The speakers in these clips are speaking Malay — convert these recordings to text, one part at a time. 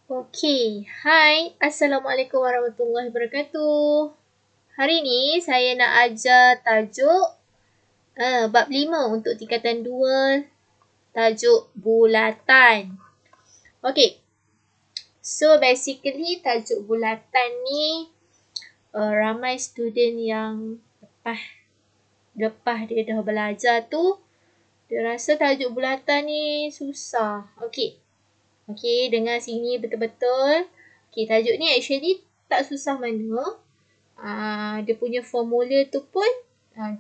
Okey, hai. Assalamualaikum warahmatullahi wabarakatuh. Hari ni saya nak ajar tajuk bab 5 untuk tingkatan 2, tajuk bulatan. Okey. So basically tajuk bulatan ni ramai student yang lepas dia dah belajar tu, dia rasa tajuk bulatan ni susah. Okey, dengar sini betul-betul. Okey, tajuk ni actually tak susah mana. Dia punya formula tu pun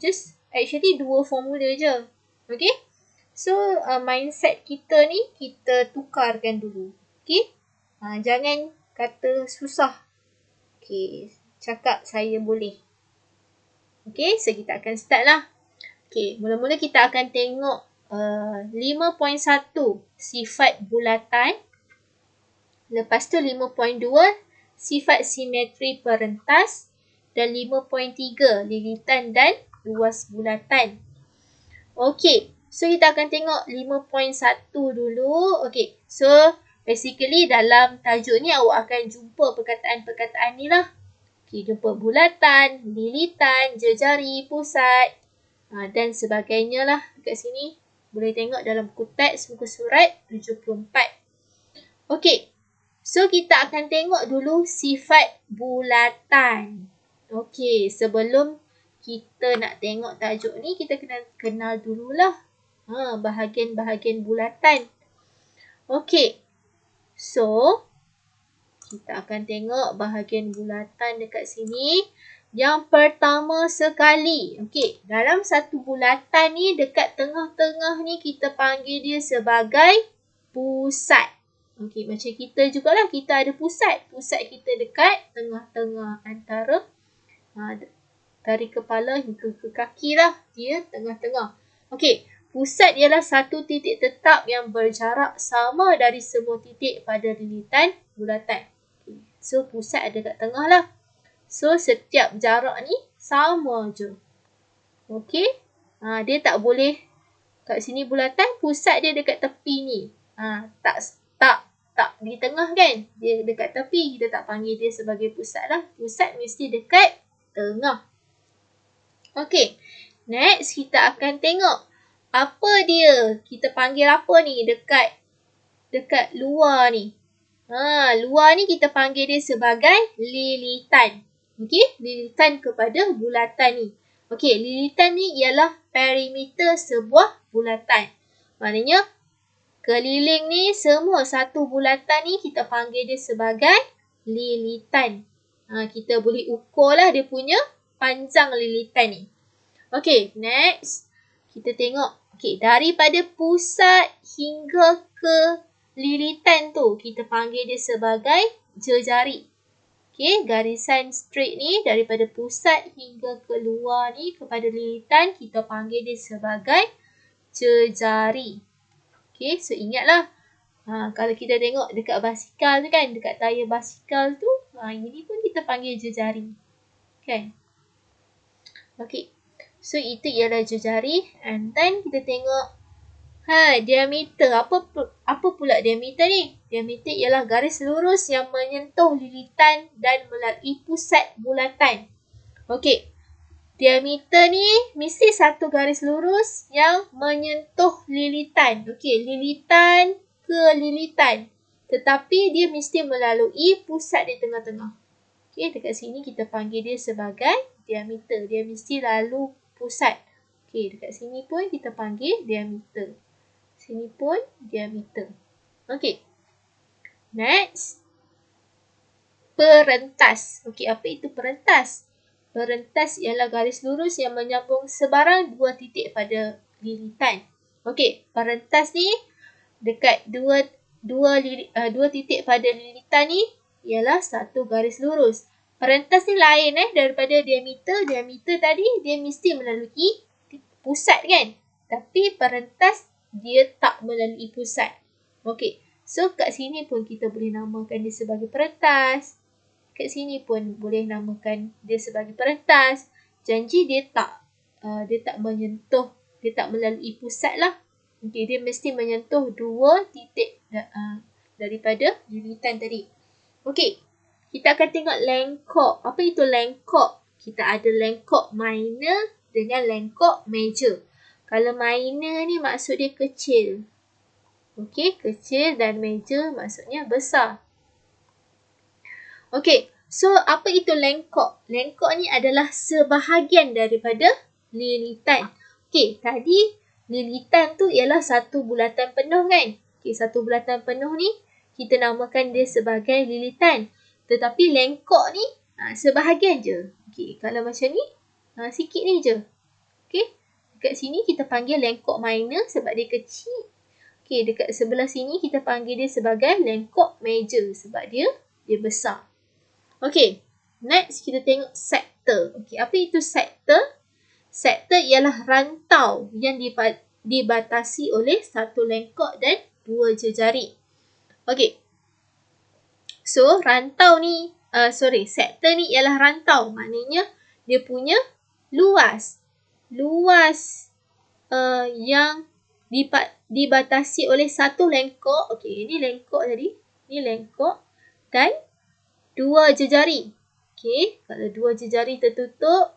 just actually 2 formula je. Okey? So, mindset kita ni kita tukarkan dulu. Okey? Jangan kata susah. Okey, cakap saya boleh. Okey, so kita akan start lah. Okey, mula-mula kita akan tengok 5.1 sifat bulatan. Lepas tu 5.2 sifat simetri perentas dan 5.3 lilitan dan luas bulatan. Okey, so kita akan tengok 5.1 dulu. Okey, so basically dalam tajuk ni awak akan jumpa perkataan-perkataan ni lah. Okey, jumpa bulatan, lilitan, jejari, pusat dan sebagainya lah dekat sini. Boleh tengok dalam buku teks muka surat 74. Okey, so kita akan tengok dulu sifat bulatan. Okey, sebelum kita nak tengok tajuk ni, kita kena kenal dululah bahagian-bahagian bulatan. Okey, so kita akan tengok bahagian bulatan dekat sini. Yang pertama sekali, okey, dalam satu bulatan ni, dekat tengah-tengah ni kita panggil dia sebagai pusat. Okey, macam kita jugalah, kita ada pusat. Pusat kita dekat tengah-tengah antara dari kepala hingga ke kaki lah. Dia tengah-tengah. Okey, pusat ialah satu titik tetap yang berjarak sama dari semua titik pada lilitan bulatan. Okay. So, pusat ada kat tengah lah. So, setiap jarak ni sama je. Okey. Dia tak boleh kat sini bulatan, pusat dia dekat tepi ni. Tak di tengah kan? Dia dekat tepi, kita tak panggil dia sebagai pusat lah. Pusat mesti dekat tengah. Okey. Next, kita akan tengok apa dia. Kita panggil apa ni dekat luar ni. Luar ni kita panggil dia sebagai lilitan. Okey, lilitan kepada bulatan ni. Okey, lilitan ni ialah perimeter sebuah bulatan. Maknanya, keliling ni semua satu bulatan ni kita panggil dia sebagai lilitan. Kita boleh ukur lah dia punya panjang lilitan ni. Okey, next. Kita tengok. Okey, daripada pusat hingga ke lilitan tu, kita panggil dia sebagai jejari. Okey, garisan straight ni daripada pusat hingga ke luar ni kepada lilitan, kita panggil dia sebagai jejari. Okey, so ingatlah. Kalau kita tengok dekat basikal tu kan, dekat tayar basikal tu, ini pun kita panggil jejari. Kan? Okey, so itu ialah jejari. And then kita tengok diameter. Apa pula diameter ni? Diameter ialah garis lurus yang menyentuh lilitan dan melalui pusat bulatan. Okey. Diameter ni mesti satu garis lurus yang menyentuh lilitan. Okey, lilitan ke lilitan. Tetapi dia mesti melalui pusat di tengah-tengah. Okey, dekat sini kita panggil dia sebagai diameter. Dia mesti lalu pusat. Okey, dekat sini pun kita panggil diameter. Sini pun diameter. Okey. Next. Perentas. Okey, apa itu perentas? Perentas ialah garis lurus yang menyambung sebarang dua titik pada lilitan. Okey, perentas ni dekat dua titik pada lilitan ni ialah satu garis lurus. Perentas ni lain daripada diameter. Diameter tadi dia mesti melalui pusat kan? Tapi perentas dia tak melalui pusat. Okey, so kat sini pun kita boleh namakan dia sebagai perentas. Kat sini pun boleh namakan dia sebagai perentas. Janji dia tak menyentuh, dia tak melalui pusat lah. Okey, dia mesti menyentuh dua titik daripada lilitan tadi. Okey, kita akan tengok lengkok. Apa itu lengkok? Kita ada lengkok minor dengan lengkok major. Kalau minor ni maksud dia kecil. Okey, kecil, dan major maksudnya besar. Okey, so apa itu lengkok? Lengkok ni adalah sebahagian daripada lilitan. Okey, tadi lilitan tu ialah satu bulatan penuh kan? Okey, satu bulatan penuh ni kita namakan dia sebagai lilitan. Tetapi lengkok ni sebahagian je. Okey, kalau macam ni sikit ni je. Okey, dekat sini kita panggil lengkok minor sebab dia kecil. Okey, dekat sebelah sini kita panggil dia sebagai lengkok major sebab dia besar. Okey, next kita tengok sektor. Okey, apa itu sektor? Sektor ialah rantau yang dibatasi oleh satu lengkok dan dua jejari. Okey, so rantau ni, sektor ni ialah rantau. Maknanya dia punya luas. Luas yang dibatasi oleh satu lengkok. Okey, ini lengkok tadi. Ini lengkok dan dua jejari. Okey, kalau dua jejari tertutup,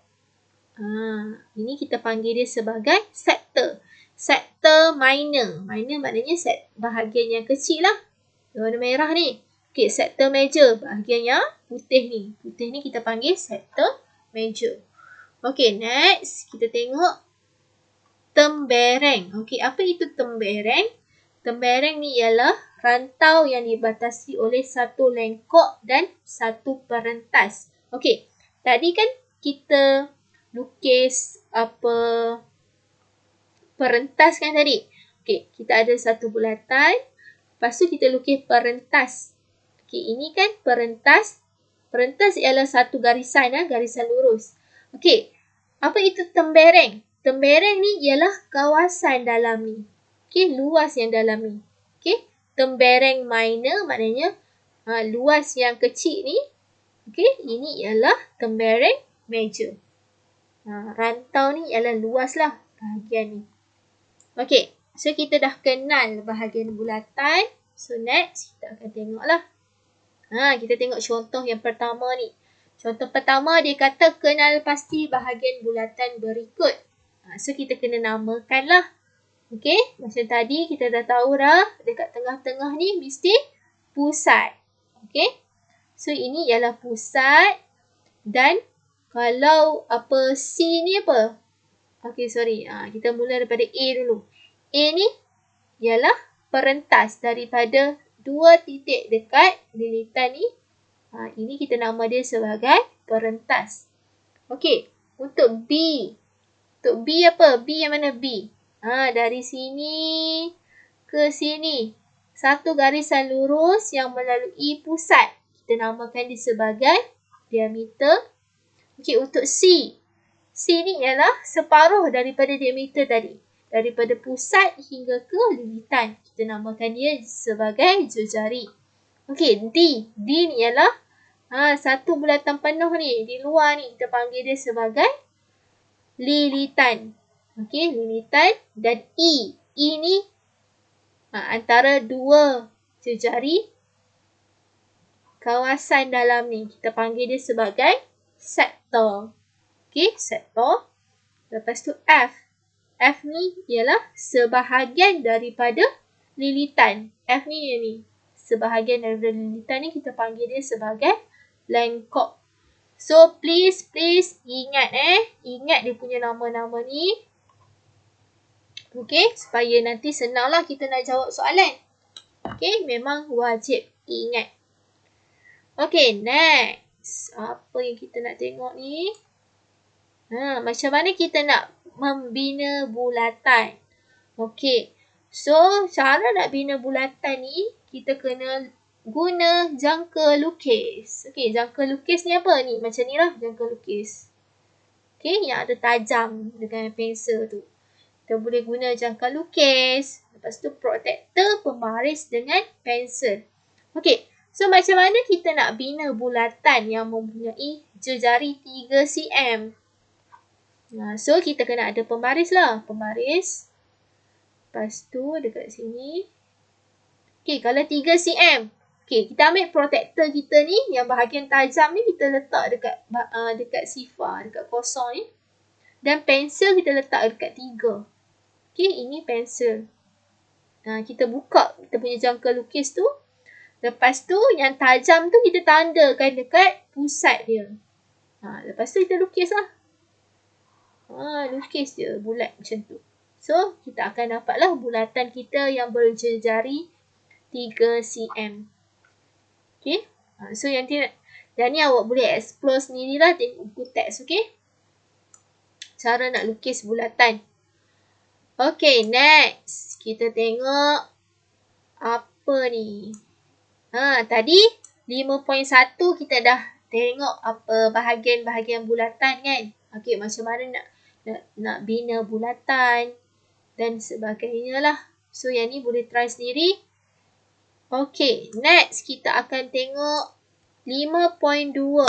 ini kita panggil dia sebagai sektor. Sektor minor. Minor maknanya bahagian yang kecil lah. Warna merah ni. Okey, sektor major. Bahagian yang putih ni. Putih ni kita panggil sektor major. Okey, next kita tengok tembereng. Okey, apa itu tembereng? Tembereng ni ialah rantau yang dibatasi oleh satu lengkok dan satu perentas. Okey, tadi kan kita lukis perentas kan tadi? Okey, kita ada satu bulatan. Lepas tu kita lukis perentas. Okey, ini kan perentas. Perentas ialah satu garisan, garisan lurus. Okey, apa itu tembereng? Tembereng ni ialah kawasan dalam ni. Okey, luas yang dalam ni. Okey, tembereng minor maknanya luas yang kecil ni. Okey, ini ialah tembereng major. Rantau ni ialah luas lah bahagian ni. Okey, so kita dah kenal bahagian bulatan. So next kita akan tengok lah. Kita tengok contoh yang pertama ni. Contoh pertama dia kata kenal pasti bahagian bulatan berikut. So kita kena namakan lah. Okey, macam tadi kita dah tahu dah, dekat tengah-tengah ni mesti pusat. Okey, so ini ialah pusat. Dan kalau C ni apa? Okey, sorry. Kita mula daripada A dulu. A ni ialah perentas daripada dua titik dekat lilitan ni. Ini kita nama dia sebagai perentas. Okey, untuk B. Untuk B apa? B yang mana B? Dari sini ke sini. Satu garisan lurus yang melalui pusat. Kita namakan dia sebagai diameter. Okey, untuk C. C ni ialah separuh daripada diameter tadi. Daripada pusat hingga ke lilitan. Kita namakan dia sebagai jejari. Okey, D. D ni ialah satu bulatan penuh ni. Di luar ni kita panggil dia sebagai lilitan. Okey, lilitan. Dan E. E ni antara dua jejari kawasan dalam ni. Kita panggil dia sebagai sektor. Okey, sektor. Lepas tu F. F ni ialah sebahagian daripada lilitan. F ni sebahagian daripada lilitan ni kita panggil dia sebagai lengkok. So please ingat ingat dia punya nama-nama ni. Okey, supaya nanti senanglah kita nak jawab soalan. Okey, memang wajib ingat. Okey, next. Apa yang kita nak tengok ni? Macam mana kita nak membina bulatan? Okey. So, cara nak bina bulatan ni, kita kena guna jangka lukis. Okey, jangka lukis ni apa ni? Macam ni lah jangka lukis. Okey, yang ada tajam dengan pensel tu. Kita boleh guna jangka lukis. Lepas tu protektor, pembaris dengan pensel. Okey, so macam mana kita nak bina bulatan yang mempunyai jejari 3 cm? So kita kena ada pembaris lah. Pembaris. Lepas tu dekat sini. Okey, kalau 3 cm. Okey, kita ambil protektor kita ni, yang bahagian tajam ni kita letak dekat sifar, dekat kosong ni. Dan pensel kita letak dekat 3. Okey, ini pensel. Kita buka kita punya jangka lukis tu. Lepas tu, yang tajam tu kita tandakan dekat pusat dia. Lepas tu kita lukis lah. Lukis je bulat macam tu. So, kita akan dapatlah bulatan kita yang berjejari 3 cm. Okay. So, yang ni awak boleh explore sendirilah. Tengok buku teks, okay. Cara nak lukis bulatan. Okay, next. Kita tengok apa ni. Tadi 5.1 kita dah tengok apa bahagian-bahagian bulatan kan. Okay, macam mana nak bina bulatan dan sebagainya lah. So, yang ni boleh try sendiri. Okay, next kita akan tengok 5.2.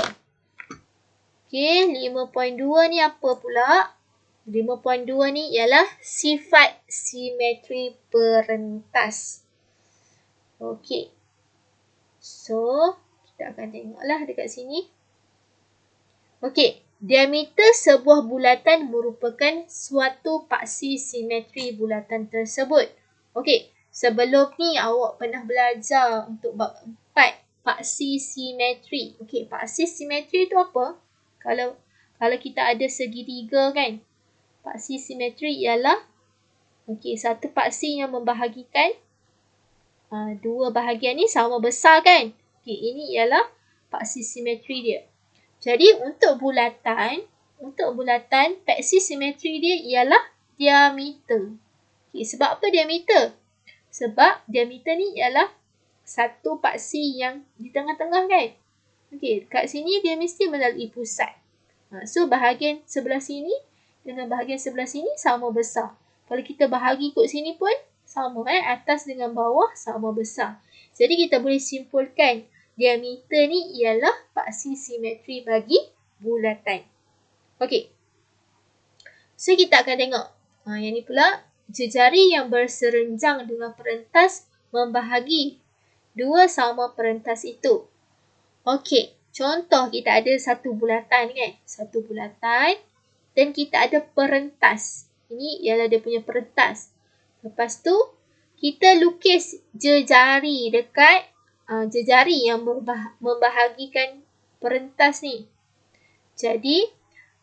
Okay, 5.2 ni apa pula? 5.2 ni ialah sifat simetri perentas. Okay. So, kita akan tengoklah dekat sini. Okay, diameter sebuah bulatan merupakan suatu paksi simetri bulatan tersebut. Okay, sebelum ni awak pernah belajar untuk bab 4, paksi simetri. Okay, paksi simetri tu apa? Kalau kita ada segitiga kan, paksi simetri ialah satu paksi yang membahagikan dua bahagian ni sama besar kan. Ini ialah paksi simetri dia. Jadi untuk bulatan paksi simetri dia ialah diameter. Sebab apa diameter? Sebab diameter ni ialah satu paksi yang di tengah-tengah kan. Kat sini dia mesti melalui pusat. So bahagian sebelah sini dengan bahagian sebelah sini sama besar. Kalau kita bahagi kat sini pun sama atas dengan bawah sama besar. Jadi kita boleh simpulkan diameter ni ialah paksi simetri bagi bulatan. Okey. So kita akan tengok. Yang ni pula jejari yang berserenjang dengan perentas membahagi dua sama perentas itu. Okey. Contoh kita ada satu bulatan kan. Satu bulatan dan kita ada perentas. Ini ialah dia punya perentas. Lepas tu kita lukis jejari dekat jejari yang membahagikan perentas ni. Jadi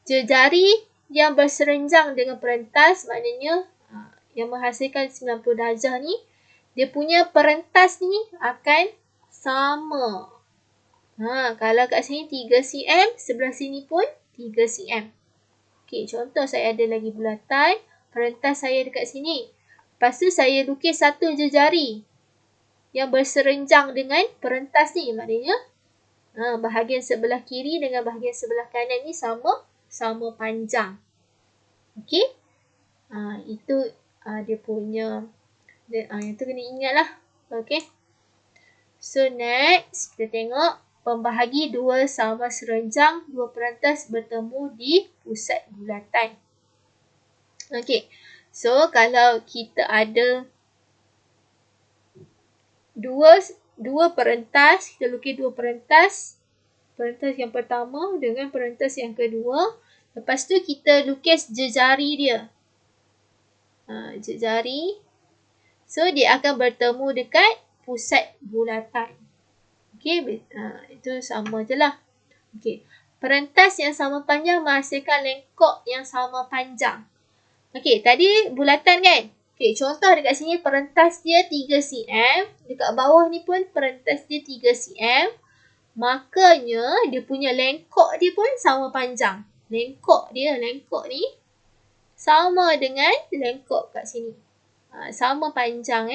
jejari yang berserenjang dengan perentas maknanya yang menghasilkan 90 darjah ni, dia punya perentas ni akan sama. Kalau kat sini 3 cm, sebelah sini pun 3 cm. Okey, contoh saya ada lagi bulatan, perentas saya dekat sini. Lepas tu saya lukis satu jejari yang berserenjang dengan perentas ni. Maknanya bahagian sebelah kiri dengan bahagian sebelah kanan ni sama panjang. Okey. Itu dia punya yang tu kena ingat lah. Okey. So next kita tengok pembahagi dua sama serenjang, dua perentas bertemu di pusat bulatan. Okey. So kalau kita ada dua perentas, kita lukis dua perentas. Perentas yang pertama dengan perentas yang kedua. Lepas tu kita lukis jejari dia. Jejari. So dia akan bertemu dekat pusat bulatan. Okey, itu sama je lah. Okey. Perentas yang sama panjang menghasilkan lengkok yang sama panjang. Okey, tadi bulatan kan? Okey, contoh dekat sini perentas dia 3 cm. Dekat bawah ni pun perentas dia 3 cm. Makanya dia punya lengkok dia pun sama panjang. Lengkok ni sama dengan lengkok kat sini. Sama panjang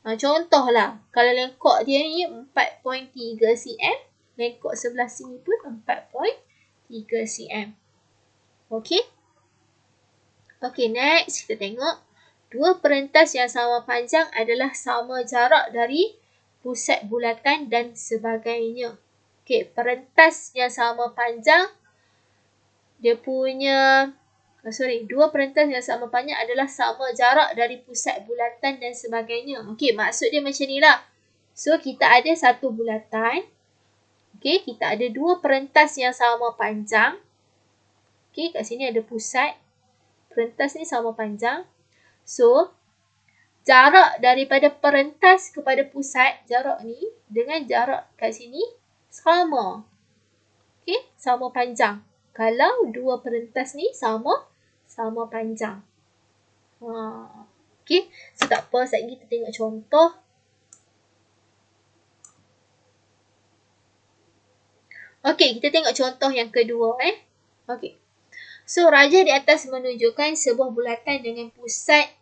Contohlah, kalau lengkok dia ni 4.3 cm, lengkok sebelah sini pun 4.3 cm. Okey? Okey, next kita tengok. Dua perentas yang sama panjang adalah sama jarak dari pusat bulatan dan sebagainya. Okey, perentas yang sama panjang, dia punya Dua perentas yang sama panjang adalah sama jarak dari pusat bulatan dan sebagainya. Okey, maksud dia macam ni lah. So, kita ada satu bulatan. Okey, kita ada dua perentas yang sama panjang. Okey, kat sini ada pusat. Perentas ni sama panjang. So, jarak daripada perentas kepada pusat, jarak ni dengan jarak kat sini sama. Okey, sama panjang. Kalau dua perentas ni sama panjang. Okey, so tak apa, sekejap kita tengok contoh. Okey, kita tengok contoh yang kedua. Okey. So, rajah di atas menunjukkan sebuah bulatan dengan pusat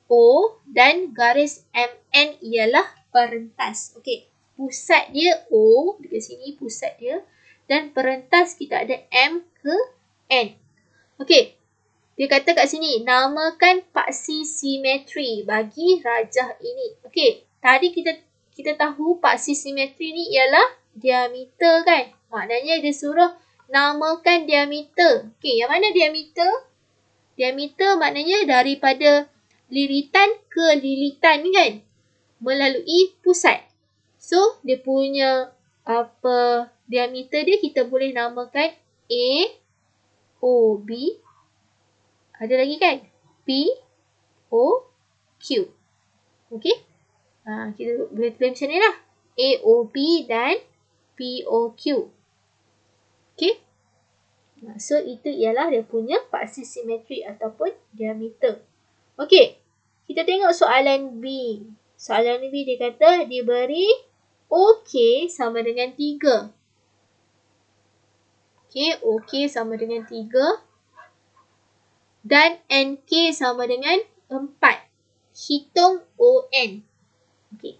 O dan garis MN ialah perentas. Okey, pusat dia O, dekat sini pusat dia. Dan perentas kita ada M ke N. Okey, dia kata kat sini, namakan paksi simetri bagi rajah ini. Okey, tadi kita tahu paksi simetri ni ialah diameter kan. Maknanya dia suruh namakan diameter. Okey, yang mana diameter? Diameter maknanya daripada lilitan ke lilitan kan, melalui pusat. So, dia punya diameter dia kita boleh namakan A, O, B. Ada lagi kan? P, O, Q. Okey? Kita boleh tulis macam ni lah. A, O, B dan P, O, Q. Okey? So, itu ialah dia punya paksi simetri ataupun diameter. Okey. Kita tengok soalan B. Soalan B dia kata diberi OK sama dengan 3. Okey, OK sama dengan 3. Dan NK sama dengan 4. Hitung ON. Okey.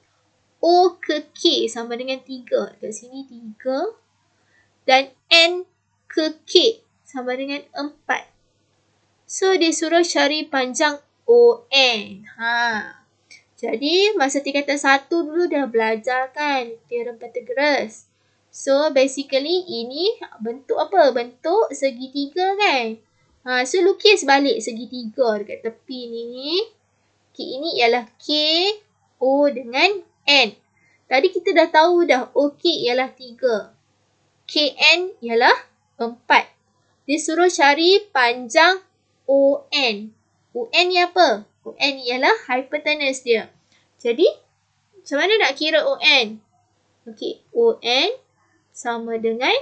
O ke K sama dengan 3. Dekat sini 3. Dan N ke K sama dengan 4. So, dia suruh cari panjang ON. Jadi, masa tingkatan 1 dulu dah belajar kan teorem Pythagoras. So, basically ini bentuk apa? Bentuk segitiga kan? So, lukis balik segitiga dekat tepi ni. Okay, ini ialah K, O dengan N. Tadi kita dah tahu dah OK ialah 3. KN ialah 4. Dia suruh cari panjang ON. ON ni apa? ON ialah hypotenuse dia. Jadi, macam mana nak kira ON? Okey, ON sama dengan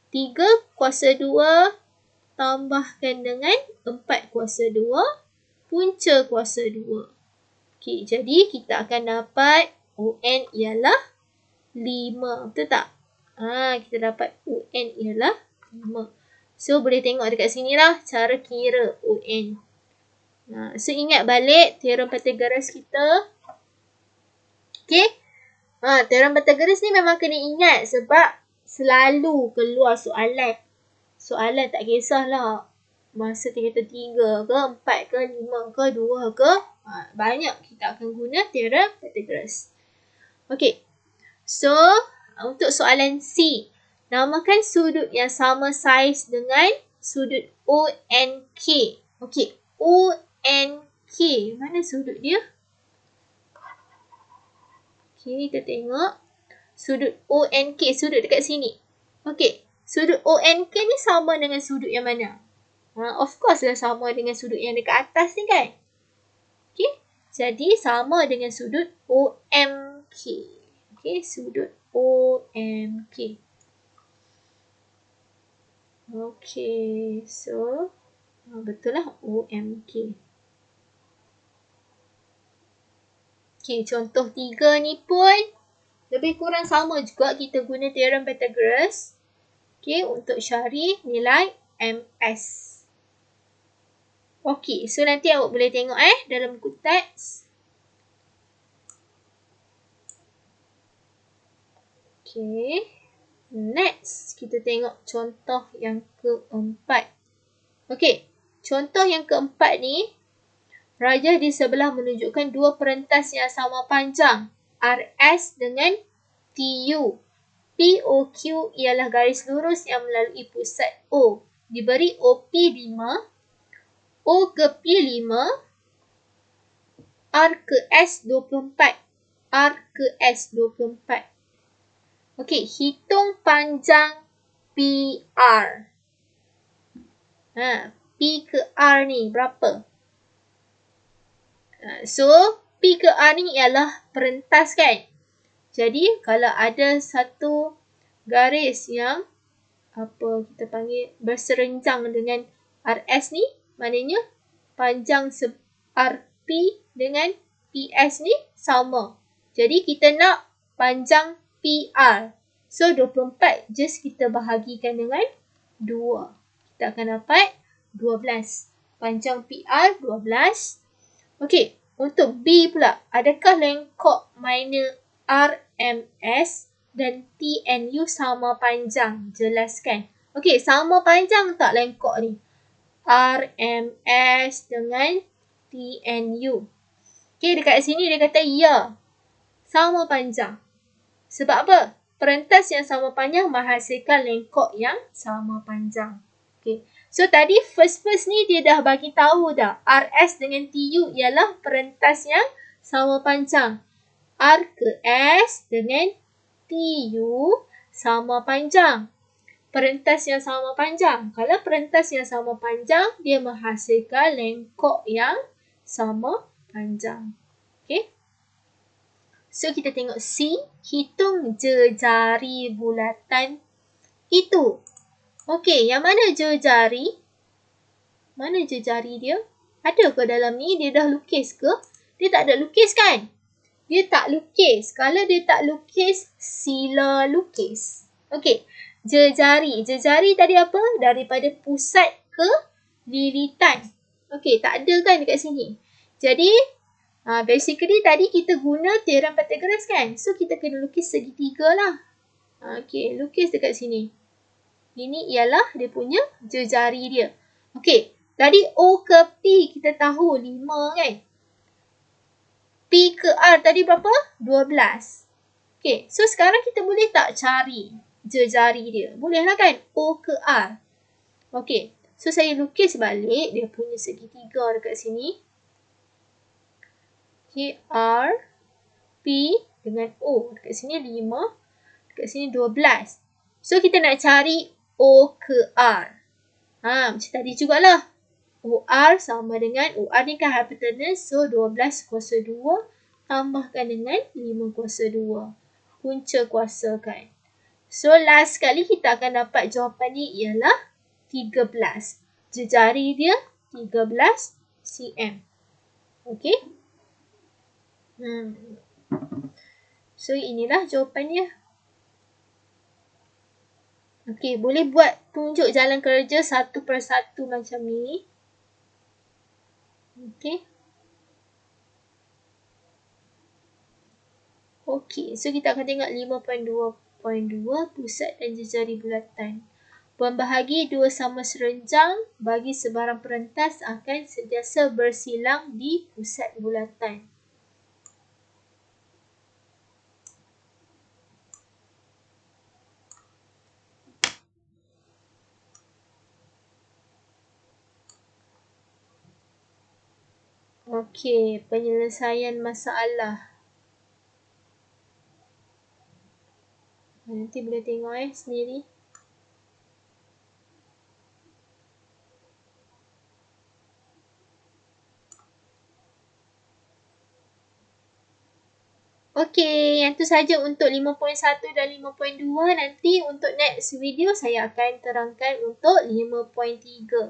3 kuasa 2 tambahkan dengan 4 kuasa 2 punca kuasa 2. Okey, jadi kita akan dapat ON ialah 5. Betul tak? Kita dapat ON ialah 5. So, boleh tengok dekat sini lah cara kira ON. So, ingat balik teorem Pythagoras kita. Okay. Teorem Pythagoras ni memang kena ingat sebab selalu keluar soalan. Soalan tak kisahlah masa tingkatan 3 ke, 4 ke, 5 ke, 2 ke. Banyak kita akan guna teorem Pythagoras. Okay. So, untuk soalan C. Namakan sudut yang sama saiz dengan sudut ONK. Okay. ONK. Mana sudut dia? Okay, kita tengok. Sudut ONK. Sudut dekat sini. Okay. Sudut ONK ni sama dengan sudut yang mana? Of course lah sama dengan sudut yang dekat atas ni kan? Okay. Jadi, sama dengan sudut OMK. Okay, sudut OMK. Okay, so betul lah OMK. Okay, contoh 3 ni pun lebih kurang sama juga kita guna teorem Pythagoras. Okay, untuk cari nilai MS. Okay, so nanti awak boleh tengok dalam buku teks. Okay, next kita tengok contoh yang keempat. Okay, contoh yang keempat ni, rajah di sebelah menunjukkan dua perentas yang sama panjang, RS dengan TU. POQ ialah garis lurus yang melalui pusat O. Diberi OP 5, O ke P 5, R ke S 24. R ke S 24. Okey, hitung panjang PR. P ke R ni berapa? So, P ke R ni ialah perentas kan? Jadi, kalau ada satu garis yang kita panggil berserenjang dengan RS ni, maknanya panjang RP dengan PS ni sama. Jadi, kita nak panjang PR. So, 24 just kita bahagikan dengan 2. Kita akan dapat 12. Panjang PR 12. Okey, untuk B pula. Adakah lengkok minor RMS dan TNU sama panjang? Jelaskan. Okey, sama panjang tak lengkok ni? RMS dengan TNU. Okey, dekat sini dia kata ya. Sama panjang. Sebab apa? Perentas yang sama panjang menghasilkan lengkok yang sama panjang. Okay. So, tadi first ni dia dah bagi tahu dah. RS dengan TU ialah perentas yang sama panjang. R ke S dengan TU sama panjang. Perentas yang sama panjang. Kalau perentas yang sama panjang, dia menghasilkan lengkok yang sama panjang. Okay. So, kita tengok C. Hitung jejari bulatan itu. Okey, yang mana jejari? Mana jejari dia? Ada ke dalam ni? Dia dah lukis ke? Dia tak ada lukis kan? Dia tak lukis. Kalau dia tak lukis, sila lukis. Okey, jejari. Jejari tadi apa? Daripada pusat ke lilitan. Okey, tak ada kan dekat sini. Jadi, basically tadi kita guna teorem Pythagoras kan? So, kita kena lukis segitiga lah. Okey, lukis dekat sini. Ini ialah dia punya jejari dia. Okey, tadi O ke P kita tahu 5 kan? P ke R tadi berapa? 12. Okey, so sekarang kita boleh tak cari jejari dia? Boleh lah kan? O ke R. Okey, so saya lukis balik dia punya segitiga dekat sini. Okey, R, P dengan O. Dekat sini 5, dekat sini 12. So, kita nak cari O ke R. Macam tadi jugalah. OR sama dengan, OR ni kan hypotenuse, so 12 kuasa 2 tambahkan dengan 5 kuasa 2. Punca kuasakan. So, last sekali kita akan dapat jawapan ni ialah 13. Jejari dia 13 cm. Okey? So, inilah jawapannya. Okey, boleh buat tunjuk jalan kerja satu persatu macam ni. Okey. Okey, so kita akan tengok 5.2.2 pusat dan jejari bulatan. Pembahagi dua sama serenjang bagi sebarang perentas akan sentiasa bersilang di pusat bulatan. Okey, penyelesaian masalah. Nanti boleh tengok sendiri. Okey, yang tu saja untuk 5.1 dan 5.2. Nanti untuk next video saya akan terangkan untuk 5.3.